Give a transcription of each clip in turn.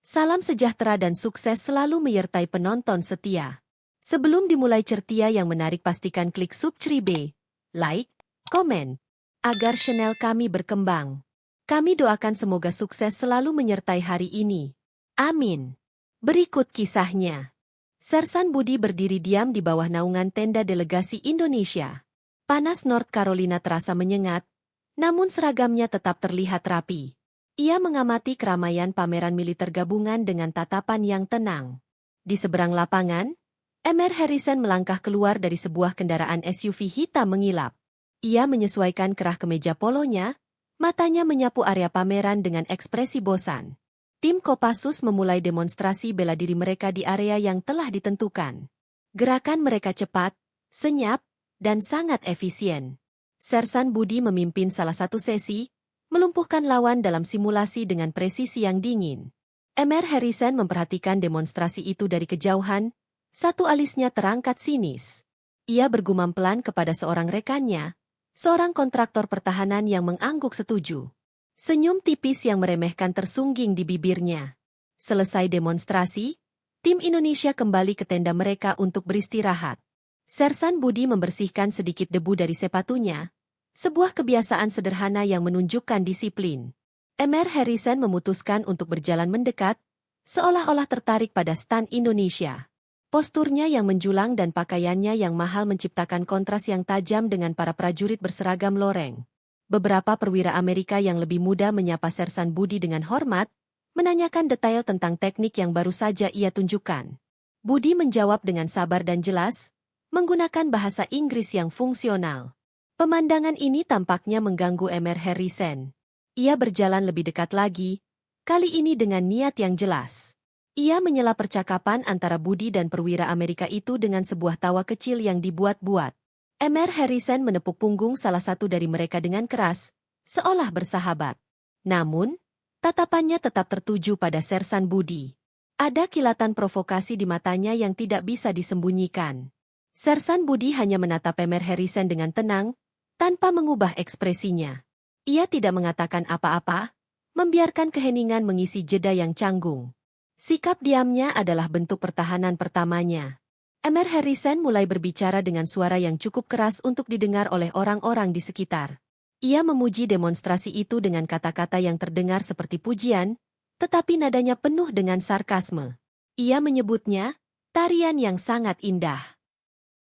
Salam sejahtera dan sukses selalu menyertai penonton setia. Sebelum dimulai cerita yang menarik, pastikan klik subscribe, like, komen, agar channel kami berkembang. Kami doakan semoga sukses selalu menyertai hari ini. Amin. Berikut kisahnya. Sersan Budi berdiri diam di bawah naungan tenda delegasi Indonesia. Panas North Carolina terasa menyengat, namun seragamnya tetap terlihat rapi. Ia mengamati keramaian pameran militer gabungan dengan tatapan yang tenang. Di seberang lapangan, Mr. Harrison melangkah keluar dari sebuah kendaraan SUV hitam mengilap. Ia menyesuaikan kerah kemeja polonya, matanya menyapu area pameran dengan ekspresi bosan. Tim Kopassus memulai demonstrasi bela diri mereka di area yang telah ditentukan. Gerakan mereka cepat, senyap, dan sangat efisien. Sersan Budi memimpin salah satu sesi, melumpuhkan lawan dalam simulasi dengan presisi yang dingin. Mr. Harrison memperhatikan demonstrasi itu dari kejauhan, satu alisnya terangkat sinis. Ia bergumam pelan kepada seorang rekannya, seorang kontraktor pertahanan yang mengangguk setuju. Senyum tipis yang meremehkan tersungging di bibirnya. Selesai demonstrasi, tim Indonesia kembali ke tenda mereka untuk beristirahat. Sersan Budi membersihkan sedikit debu dari sepatunya, sebuah kebiasaan sederhana yang menunjukkan disiplin. Mr. Harrison memutuskan untuk berjalan mendekat, seolah-olah tertarik pada stan Indonesia. Posturnya yang menjulang dan pakaiannya yang mahal menciptakan kontras yang tajam dengan para prajurit berseragam loreng. Beberapa perwira Amerika yang lebih muda menyapa Sersan Budi dengan hormat, menanyakan detail tentang teknik yang baru saja ia tunjukkan. Budi menjawab dengan sabar dan jelas, menggunakan bahasa Inggris yang fungsional. Pemandangan ini tampaknya mengganggu Mr. Harrison. Ia berjalan lebih dekat lagi, kali ini dengan niat yang jelas. Ia menyela percakapan antara Budi dan perwira Amerika itu dengan sebuah tawa kecil yang dibuat-buat. Mr. Harrison menepuk punggung salah satu dari mereka dengan keras, seolah bersahabat. Namun, tatapannya tetap tertuju pada Sersan Budi. Ada kilatan provokasi di matanya yang tidak bisa disembunyikan. Sersan Budi hanya menatap Mr. Harrison dengan tenang, tanpa mengubah ekspresinya. Ia tidak mengatakan apa-apa, membiarkan keheningan mengisi jeda yang canggung. Sikap diamnya adalah bentuk pertahanan pertamanya. Mr. Harrison mulai berbicara dengan suara yang cukup keras untuk didengar oleh orang-orang di sekitar. Ia memuji demonstrasi itu dengan kata-kata yang terdengar seperti pujian, tetapi nadanya penuh dengan sarkasme. Ia menyebutnya, tarian yang sangat indah.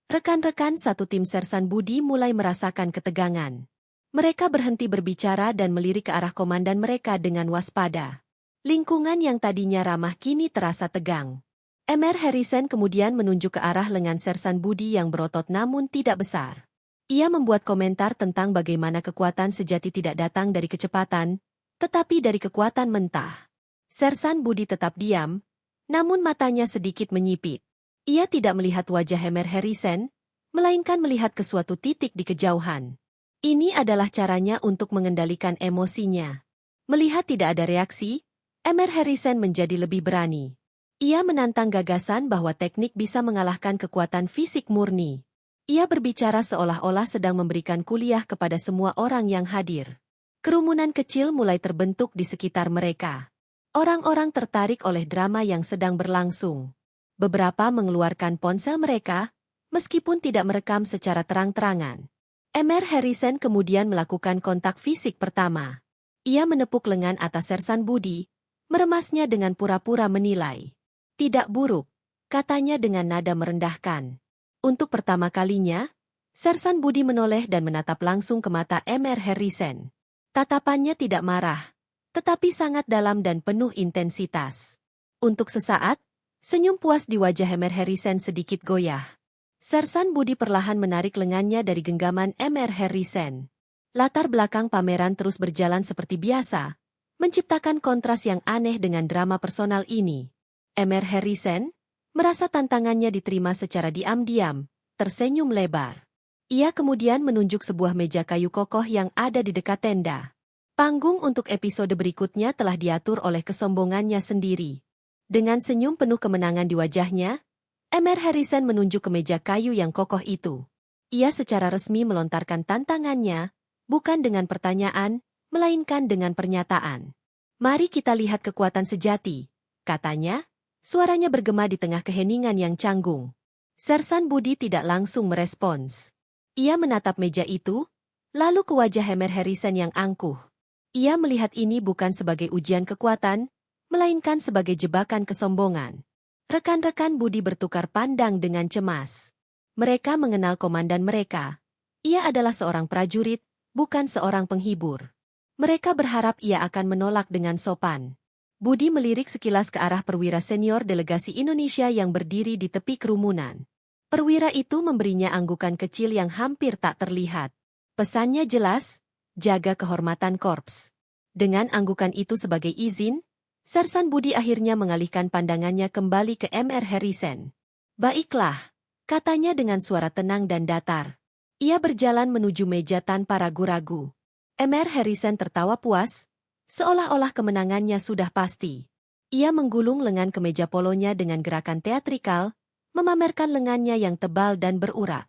Rekan-rekan satu tim Sersan Budi mulai merasakan ketegangan. Mereka berhenti berbicara dan melirik ke arah komandan mereka dengan waspada. Lingkungan yang tadinya ramah kini terasa tegang. Mr. Harrison kemudian menunjuk ke arah lengan Sersan Budi yang berotot namun tidak besar. Ia membuat komentar tentang bagaimana kekuatan sejati tidak datang dari kecepatan, tetapi dari kekuatan mentah. Sersan Budi tetap diam, namun matanya sedikit menyipit. Ia tidak melihat wajah Mr. Harrison, melainkan melihat ke suatu titik di kejauhan. Ini adalah caranya untuk mengendalikan emosinya. Melihat tidak ada reaksi, Mr. Harrison menjadi lebih berani. Ia menantang gagasan bahwa teknik bisa mengalahkan kekuatan fisik murni. Ia berbicara seolah-olah sedang memberikan kuliah kepada semua orang yang hadir. Kerumunan kecil mulai terbentuk di sekitar mereka. Orang-orang tertarik oleh drama yang sedang berlangsung. Beberapa mengeluarkan ponsel mereka, meskipun tidak merekam secara terang-terangan. Mr. Harrison kemudian melakukan kontak fisik pertama. Ia menepuk lengan atas Sersan Budi, meremasnya dengan pura-pura menilai. Tidak buruk, katanya dengan nada merendahkan. Untuk pertama kalinya, Sersan Budi menoleh dan menatap langsung ke mata Mr. Harrison. Tatapannya tidak marah, tetapi sangat dalam dan penuh intensitas. Untuk sesaat, senyum puas di wajah Mr. Harrison sedikit goyah. Sersan Budi perlahan menarik lengannya dari genggaman Mr. Harrison. Latar belakang pameran terus berjalan seperti biasa, menciptakan kontras yang aneh dengan drama personal ini. Mr. Harrison merasa tantangannya diterima secara diam-diam, tersenyum lebar. Ia kemudian menunjuk sebuah meja kayu kokoh yang ada di dekat tenda. Panggung untuk episode berikutnya telah diatur oleh kesombongannya sendiri. Dengan senyum penuh kemenangan di wajahnya, Mr. Harrison menunjuk ke meja kayu yang kokoh itu. Ia secara resmi melontarkan tantangannya, bukan dengan pertanyaan, melainkan dengan pernyataan. Mari kita lihat kekuatan sejati. katanya, suaranya bergema di tengah keheningan yang canggung. Sersan Budi tidak langsung merespons. Ia menatap meja itu, lalu ke wajah Emer Harrison yang angkuh. Ia melihat ini bukan sebagai ujian kekuatan, melainkan sebagai jebakan kesombongan. Rekan-rekan Budi bertukar pandang dengan cemas. Mereka mengenal komandan mereka. Ia adalah seorang prajurit, bukan seorang penghibur. Mereka berharap ia akan menolak dengan sopan. Budi melirik sekilas ke arah perwira senior delegasi Indonesia yang berdiri di tepi kerumunan. Perwira itu memberinya anggukan kecil yang hampir tak terlihat. Pesannya jelas, jaga kehormatan korps. Dengan anggukan itu sebagai izin, Sersan Budi akhirnya mengalihkan pandangannya kembali ke Mr. Harrison. Baiklah, katanya dengan suara tenang dan datar. Ia berjalan menuju meja tanpa ragu-ragu. Mr. Harrison tertawa puas, seolah-olah kemenangannya sudah pasti. Ia menggulung lengan ke meja polonya dengan gerakan teatrikal, memamerkan lengannya yang tebal dan berurak.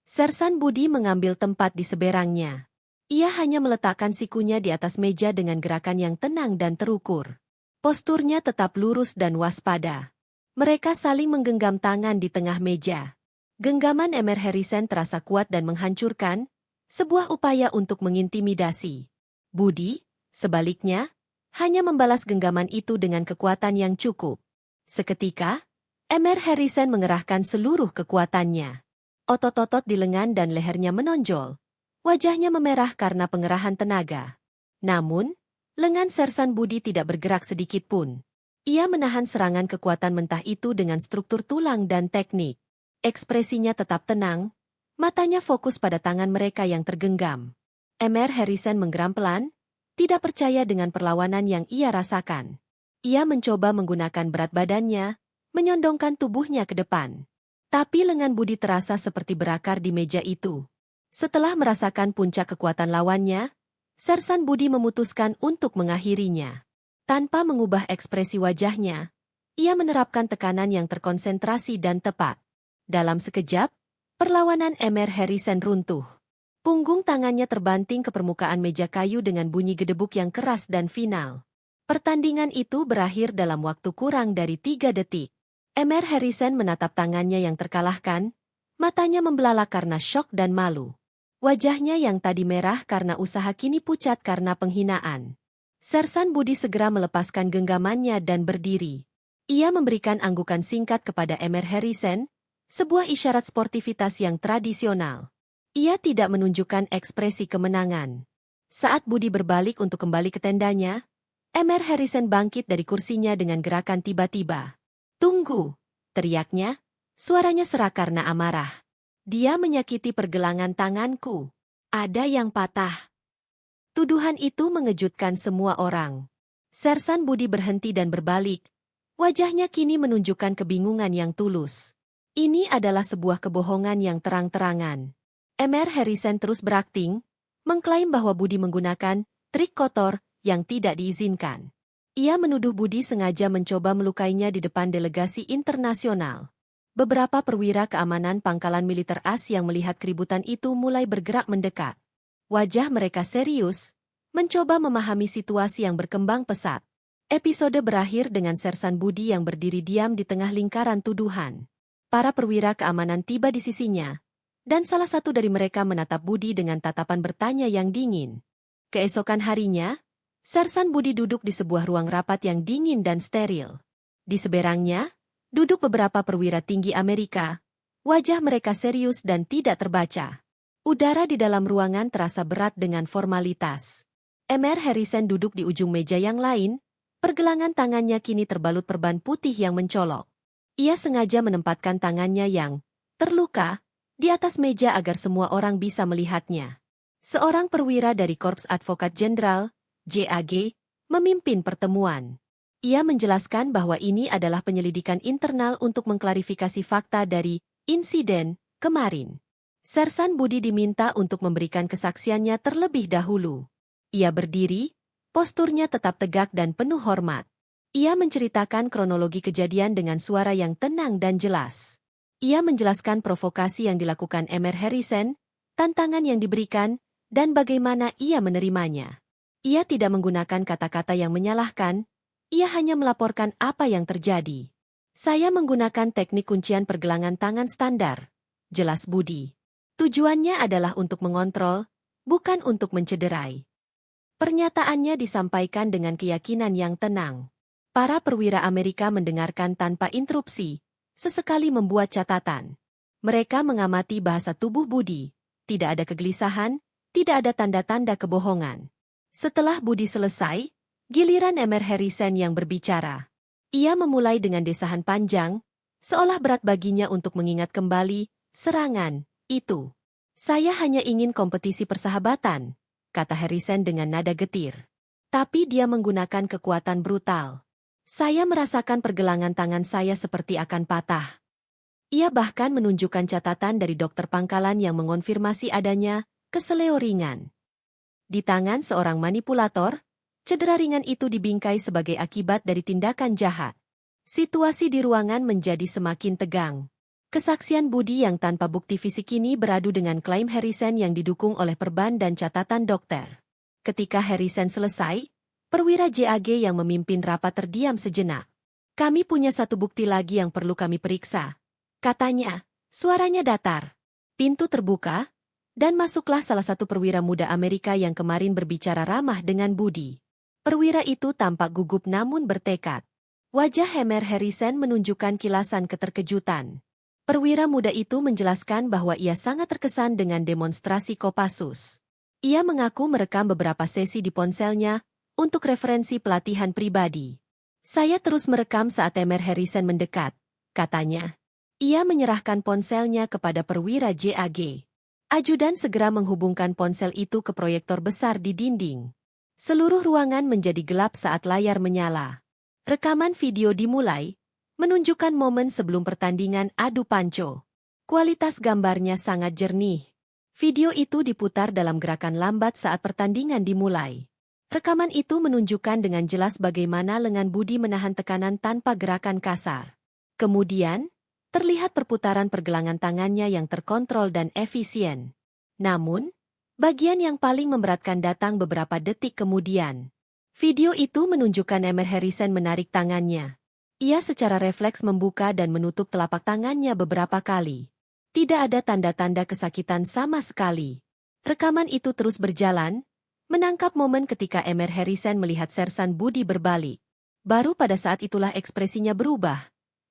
Sersan Budi mengambil tempat di seberangnya. Ia hanya meletakkan sikunya di atas meja dengan gerakan yang tenang dan terukur. Posturnya tetap lurus dan waspada. Mereka saling menggenggam tangan di tengah meja. Genggaman Mr. Harrison terasa kuat dan menghancurkan, sebuah upaya untuk mengintimidasi. Budi, sebaliknya, hanya membalas genggaman itu dengan kekuatan yang cukup. Seketika, Mr. Harrison mengerahkan seluruh kekuatannya. Otot-otot di lengan dan lehernya menonjol. Wajahnya memerah karena pengerahan tenaga. Namun, lengan Sersan Budi tidak bergerak sedikit pun. Ia menahan serangan kekuatan mentah itu dengan struktur tulang dan teknik. Ekspresinya tetap tenang, matanya fokus pada tangan mereka yang tergenggam. Mr. Harrison menggeram pelan, tidak percaya dengan perlawanan yang ia rasakan. Ia mencoba menggunakan berat badannya, menyondongkan tubuhnya ke depan. Tapi lengan Budi terasa seperti berakar di meja itu. Setelah merasakan puncak kekuatan lawannya, Sersan Budi memutuskan untuk mengakhirinya. Tanpa mengubah ekspresi wajahnya, ia menerapkan tekanan yang terkonsentrasi dan tepat. Dalam sekejap, perlawanan Mr. Harrison runtuh. Punggung tangannya terbanting ke permukaan meja kayu dengan bunyi gedebuk yang keras dan final. Pertandingan itu berakhir dalam waktu kurang dari 3 detik. Mr. Harrison menatap tangannya yang terkalahkan, matanya membelalak karena syok dan malu. Wajahnya yang tadi merah karena usaha kini pucat karena penghinaan. Sersan Budi segera melepaskan genggamannya dan berdiri. Ia memberikan anggukan singkat kepada Mr. Harrison, sebuah isyarat sportivitas yang tradisional. Ia tidak menunjukkan ekspresi kemenangan. Saat Budi berbalik untuk kembali ke tendanya, Mr. Harrison bangkit dari kursinya dengan gerakan tiba-tiba. "Tunggu!" teriaknya, suaranya serak karena amarah. "Dia menyakiti pergelangan tanganku. Ada yang patah." Tuduhan itu mengejutkan semua orang. Sersan Budi berhenti dan berbalik. Wajahnya kini menunjukkan kebingungan yang tulus. Ini adalah sebuah kebohongan yang terang-terangan. Mr. Harrison terus berakting, mengklaim bahwa Budi menggunakan trik kotor yang tidak diizinkan. Ia menuduh Budi sengaja mencoba melukainya di depan delegasi internasional. Beberapa perwira keamanan pangkalan militer AS yang melihat keributan itu mulai bergerak mendekat. Wajah mereka serius, mencoba memahami situasi yang berkembang pesat. Episode berakhir dengan Sersan Budi yang berdiri diam di tengah lingkaran tuduhan. Para perwira keamanan tiba di sisinya, dan salah satu dari mereka menatap Budi dengan tatapan bertanya yang dingin. Keesokan harinya, Sersan Budi duduk di sebuah ruang rapat yang dingin dan steril. Di seberangnya, duduk beberapa perwira tinggi Amerika. Wajah mereka serius dan tidak terbaca. Udara di dalam ruangan terasa berat dengan formalitas. Mr. Harrison duduk di ujung meja yang lain, pergelangan tangannya kini terbalut perban putih yang mencolok. Ia sengaja menempatkan tangannya yang terluka di atas meja agar semua orang bisa melihatnya. Seorang perwira dari Korps Advokat Jenderal, JAG, memimpin pertemuan. Ia menjelaskan bahwa ini adalah penyelidikan internal untuk mengklarifikasi fakta dari insiden kemarin. Sersan Budi diminta untuk memberikan kesaksiannya terlebih dahulu. Ia berdiri, posturnya tetap tegak dan penuh hormat. Ia menceritakan kronologi kejadian dengan suara yang tenang dan jelas. Ia menjelaskan provokasi yang dilakukan Mr. Harrison, tantangan yang diberikan, dan bagaimana ia menerimanya. Ia tidak menggunakan kata-kata yang menyalahkan, Ia hanya melaporkan apa yang terjadi. Saya menggunakan teknik kuncian pergelangan tangan standar. Jelas Budi. Tujuannya adalah untuk mengontrol, bukan untuk mencederai. Pernyataannya disampaikan dengan keyakinan yang tenang. Para perwira Amerika mendengarkan tanpa interupsi, sesekali membuat catatan. Mereka mengamati bahasa tubuh Budi. Tidak ada kegelisahan, tidak ada tanda-tanda kebohongan. Setelah Budi selesai, giliran Emer Harrison yang berbicara. Ia memulai dengan desahan panjang, seolah berat baginya untuk mengingat kembali serangan itu. Saya hanya ingin kompetisi persahabatan, kata Harrison dengan nada getir. Tapi dia menggunakan kekuatan brutal. Saya merasakan pergelangan tangan saya seperti akan patah. Ia bahkan menunjukkan catatan dari dokter pangkalan yang mengonfirmasi adanya keseleo ringan. Di tangan seorang manipulator, cedera ringan itu dibingkai sebagai akibat dari tindakan jahat. Situasi di ruangan menjadi semakin tegang. Kesaksian Budi yang tanpa bukti fisik ini beradu dengan klaim Harrison yang didukung oleh perban dan catatan dokter. Ketika Harrison selesai, perwira JAG yang memimpin rapat terdiam sejenak. Kami punya satu bukti lagi yang perlu kami periksa. Katanya, suaranya datar. Pintu terbuka, dan masuklah salah satu perwira muda Amerika yang kemarin berbicara ramah dengan Budi. Perwira itu tampak gugup namun bertekad. Wajah Emer Harrison menunjukkan kilasan keterkejutan. Perwira muda itu menjelaskan bahwa ia sangat terkesan dengan demonstrasi Kopassus. Ia mengaku merekam beberapa sesi di ponselnya untuk referensi pelatihan pribadi. Saya terus merekam saat Emer Harrison mendekat, katanya. Ia menyerahkan ponselnya kepada perwira JAG. Ajudan segera menghubungkan ponsel itu ke proyektor besar di dinding. Seluruh ruangan menjadi gelap saat layar menyala. Rekaman video dimulai, menunjukkan momen sebelum pertandingan adu panco. Kualitas gambarnya sangat jernih. Video itu diputar dalam gerakan lambat saat pertandingan dimulai. Rekaman itu menunjukkan dengan jelas bagaimana lengan Budi menahan tekanan tanpa gerakan kasar. Kemudian, terlihat perputaran pergelangan tangannya yang terkontrol dan efisien. Namun, bagian yang paling memberatkan datang beberapa detik kemudian. Video itu menunjukkan Emer Harrison menarik tangannya. Ia secara refleks membuka dan menutup telapak tangannya beberapa kali. Tidak ada tanda-tanda kesakitan sama sekali. Rekaman itu terus berjalan, menangkap momen ketika Emer Harrison melihat Sersan Budi berbalik. Baru pada saat itulah ekspresinya berubah,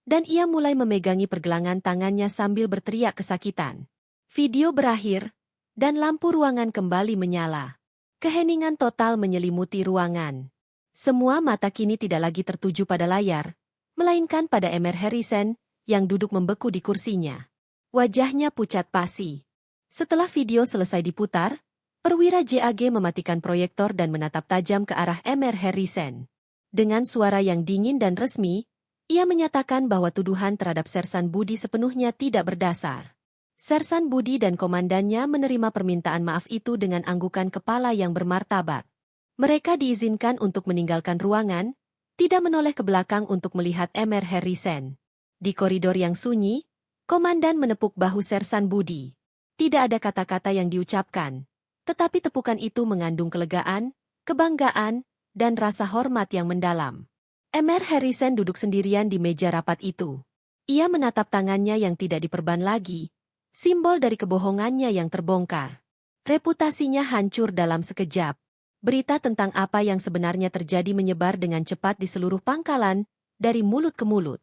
dan ia mulai memegangi pergelangan tangannya sambil berteriak kesakitan. Video berakhir, dan lampu ruangan kembali menyala. Keheningan total menyelimuti ruangan. Semua mata kini tidak lagi tertuju pada layar, melainkan pada Emer Harrison yang duduk membeku di kursinya. Wajahnya pucat pasi. Setelah video selesai diputar, perwira JAG mematikan proyektor dan menatap tajam ke arah Emer Harrison. Dengan suara yang dingin dan resmi, ia menyatakan bahwa tuduhan terhadap Sersan Budi sepenuhnya tidak berdasar. Sersan Budi dan komandannya menerima permintaan maaf itu dengan anggukan kepala yang bermartabat. Mereka diizinkan untuk meninggalkan ruangan, tidak menoleh ke belakang untuk melihat Emer Harrison. Di koridor yang sunyi, komandan menepuk bahu Sersan Budi. Tidak ada kata-kata yang diucapkan, tetapi tepukan itu mengandung kelegaan, kebanggaan, dan rasa hormat yang mendalam. Emer Harrison duduk sendirian di meja rapat itu. Ia menatap tangannya yang tidak diperban lagi, simbol dari kebohongannya yang terbongkar. Reputasinya hancur dalam sekejap. Berita tentang apa yang sebenarnya terjadi menyebar dengan cepat di seluruh pangkalan, dari mulut ke mulut.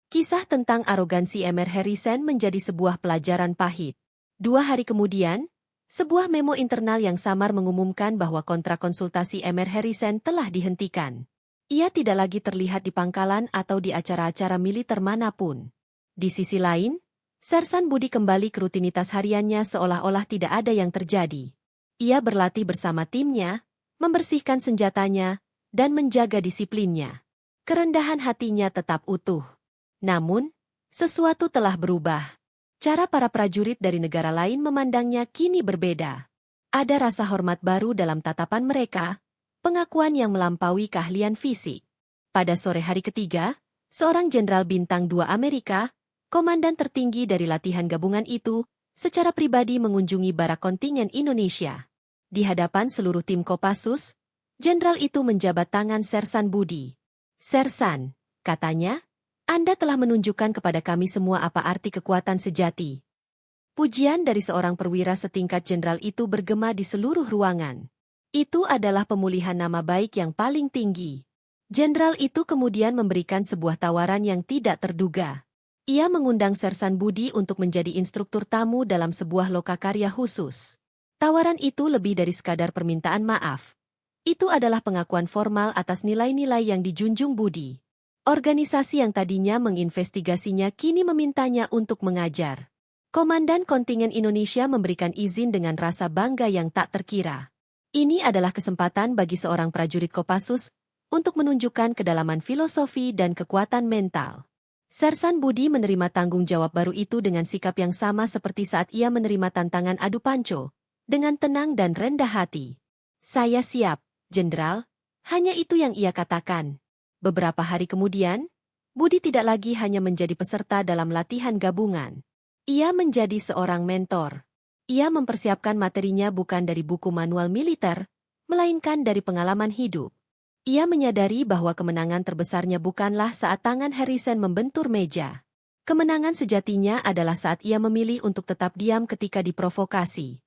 Kisah tentang arogansi Emer Harrison menjadi sebuah pelajaran pahit. 2 hari kemudian, sebuah memo internal yang samar mengumumkan bahwa kontrak konsultasi Emer Harrison telah dihentikan. Ia tidak lagi terlihat di pangkalan atau di acara-acara militer manapun. Di sisi lain, Sersan Budi kembali ke rutinitas hariannya seolah-olah tidak ada yang terjadi. Ia berlatih bersama timnya, membersihkan senjatanya, dan menjaga disiplinnya. Kerendahan hatinya tetap utuh. Namun, sesuatu telah berubah. Cara para prajurit dari negara lain memandangnya kini berbeda. Ada rasa hormat baru dalam tatapan mereka, pengakuan yang melampaui keahlian fisik. Pada sore hari ketiga, seorang jenderal bintang 2 Amerika, komandan tertinggi dari latihan gabungan itu, secara pribadi mengunjungi barak kontingen Indonesia. Di hadapan seluruh tim Kopassus, jenderal itu menjabat tangan Sersan Budi. Sersan, katanya, Anda telah menunjukkan kepada kami semua apa arti kekuatan sejati. Pujian dari seorang perwira setingkat jenderal itu bergema di seluruh ruangan. Itu adalah pemulihan nama baik yang paling tinggi. Jenderal itu kemudian memberikan sebuah tawaran yang tidak terduga. Ia mengundang Sersan Budi untuk menjadi instruktur tamu dalam sebuah lokakarya khusus. Tawaran itu lebih dari sekadar permintaan maaf. Itu adalah pengakuan formal atas nilai-nilai yang dijunjung Budi. Organisasi yang tadinya menginvestigasinya kini memintanya untuk mengajar. Komandan Kontingen Indonesia memberikan izin dengan rasa bangga yang tak terkira. Ini adalah kesempatan bagi seorang prajurit Kopassus untuk menunjukkan kedalaman filosofi dan kekuatan mental. Sersan Budi menerima tanggung jawab baru itu dengan sikap yang sama seperti saat ia menerima tantangan adu panco, dengan tenang dan rendah hati. Saya siap, Jenderal. Hanya itu yang ia katakan. Beberapa hari kemudian, Budi tidak lagi hanya menjadi peserta dalam latihan gabungan. Ia menjadi seorang mentor. Ia mempersiapkan materinya bukan dari buku manual militer, melainkan dari pengalaman hidup. Ia menyadari bahwa kemenangan terbesarnya bukanlah saat tangan Harrison membentur meja. Kemenangan sejatinya adalah saat ia memilih untuk tetap diam ketika diprovokasi.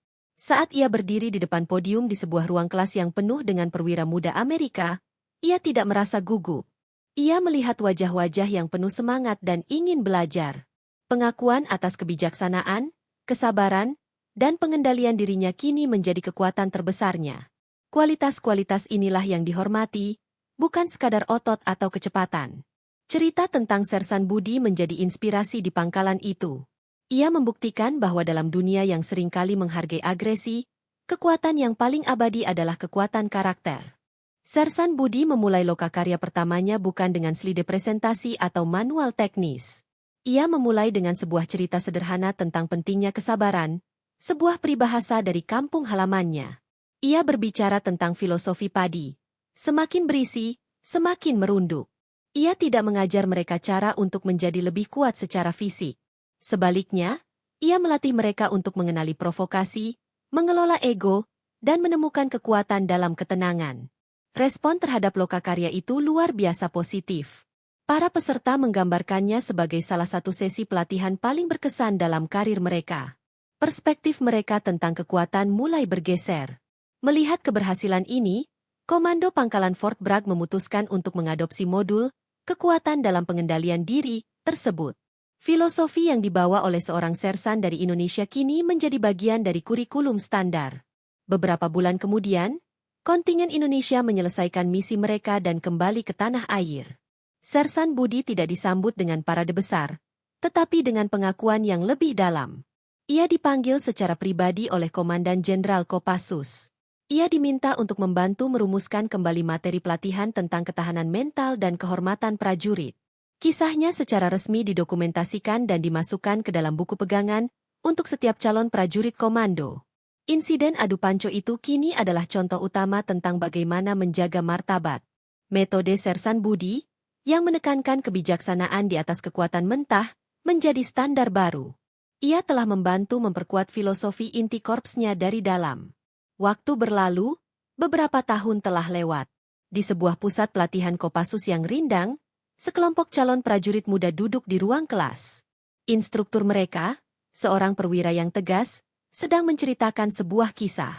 Saat ia berdiri di depan podium di sebuah ruang kelas yang penuh dengan perwira muda Amerika, ia tidak merasa gugup. Ia melihat wajah-wajah yang penuh semangat dan ingin belajar. Pengakuan atas kebijaksanaan, kesabaran, dan pengendalian dirinya kini menjadi kekuatan terbesarnya. Kualitas-kualitas inilah yang dihormati, bukan sekadar otot atau kecepatan. Cerita tentang Sersan Budi menjadi inspirasi di pangkalan itu. Ia membuktikan bahwa dalam dunia yang seringkali menghargai agresi, kekuatan yang paling abadi adalah kekuatan karakter. Sersan Budi memulai lokakarya pertamanya bukan dengan slide presentasi atau manual teknis. Ia memulai dengan sebuah cerita sederhana tentang pentingnya kesabaran, sebuah peribahasa dari kampung halamannya. Ia berbicara tentang filosofi padi. Semakin berisi, semakin merunduk. Ia tidak mengajar mereka cara untuk menjadi lebih kuat secara fisik. Sebaliknya, ia melatih mereka untuk mengenali provokasi, mengelola ego, dan menemukan kekuatan dalam ketenangan. Respon terhadap lokakarya itu luar biasa positif. Para peserta menggambarkannya sebagai salah satu sesi pelatihan paling berkesan dalam karir mereka. Perspektif mereka tentang kekuatan mulai bergeser. Melihat keberhasilan ini, Komando Pangkalan Fort Bragg memutuskan untuk mengadopsi modul kekuatan dalam pengendalian diri tersebut. Filosofi yang dibawa oleh seorang sersan dari Indonesia kini menjadi bagian dari kurikulum standar. Beberapa bulan kemudian, kontingen Indonesia menyelesaikan misi mereka dan kembali ke tanah air. Sersan Budi tidak disambut dengan parade besar, tetapi dengan pengakuan yang lebih dalam. Ia dipanggil secara pribadi oleh Komandan Jenderal Kopassus. Ia diminta untuk membantu merumuskan kembali materi pelatihan tentang ketahanan mental dan kehormatan prajurit. Kisahnya secara resmi didokumentasikan dan dimasukkan ke dalam buku pegangan untuk setiap calon prajurit komando. Insiden adu panco itu kini adalah contoh utama tentang bagaimana menjaga martabat. Metode Sersan Budi, yang menekankan kebijaksanaan di atas kekuatan mentah, menjadi standar baru. Ia telah membantu memperkuat filosofi inti korpsnya dari dalam. Waktu berlalu, beberapa tahun telah lewat. Di sebuah pusat pelatihan Kopassus yang rindang, sekelompok calon prajurit muda duduk di ruang kelas. Instruktur mereka, seorang perwira yang tegas, sedang menceritakan sebuah kisah.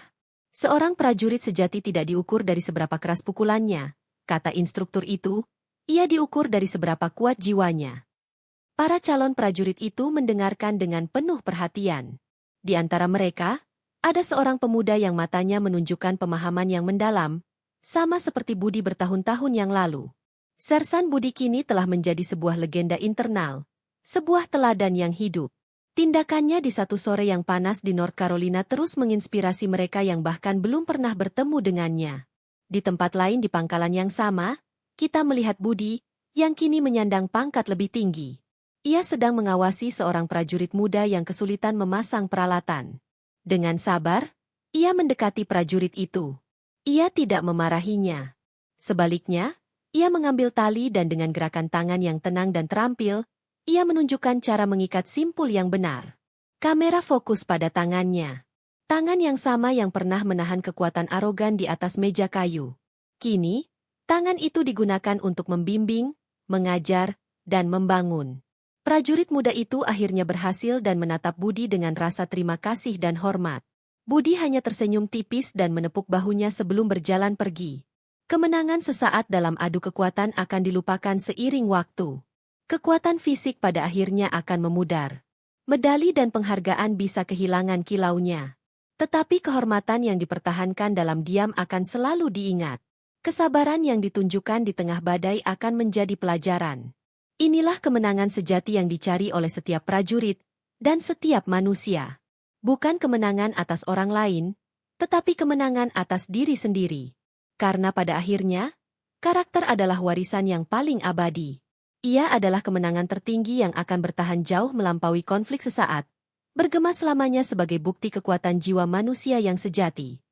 Seorang prajurit sejati tidak diukur dari seberapa keras pukulannya, kata instruktur itu. Ia diukur dari seberapa kuat jiwanya. Para calon prajurit itu mendengarkan dengan penuh perhatian. Di antara mereka, ada seorang pemuda yang matanya menunjukkan pemahaman yang mendalam, sama seperti Budi bertahun-tahun yang lalu. Sersan Budi kini telah menjadi sebuah legenda internal, sebuah teladan yang hidup. Tindakannya di satu sore yang panas di North Carolina terus menginspirasi mereka yang bahkan belum pernah bertemu dengannya. Di tempat lain di pangkalan yang sama, kita melihat Budi, yang kini menyandang pangkat lebih tinggi. Ia sedang mengawasi seorang prajurit muda yang kesulitan memasang peralatan. Dengan sabar, ia mendekati prajurit itu. Ia tidak memarahinya. Sebaliknya, ia mengambil tali dan dengan gerakan tangan yang tenang dan terampil, ia menunjukkan cara mengikat simpul yang benar. Kamera fokus pada tangannya. Tangan yang sama yang pernah menahan kekuatan arogan di atas meja kayu. Kini, Tangan itu digunakan untuk membimbing, mengajar, dan membangun. Prajurit muda itu akhirnya berhasil dan menatap Budi dengan rasa terima kasih dan hormat. Budi hanya tersenyum tipis dan menepuk bahunya sebelum berjalan pergi. Kemenangan sesaat dalam adu kekuatan akan dilupakan seiring waktu. Kekuatan fisik pada akhirnya akan memudar. Medali dan penghargaan bisa kehilangan kilaunya. Tetapi kehormatan yang dipertahankan dalam diam akan selalu diingat. Kesabaran yang ditunjukkan di tengah badai akan menjadi pelajaran. Inilah kemenangan sejati yang dicari oleh setiap prajurit dan setiap manusia. Bukan kemenangan atas orang lain, tetapi kemenangan atas diri sendiri. Karena pada akhirnya, karakter adalah warisan yang paling abadi. Ia adalah kemenangan tertinggi yang akan bertahan jauh melampaui konflik sesaat, bergema selamanya sebagai bukti kekuatan jiwa manusia yang sejati.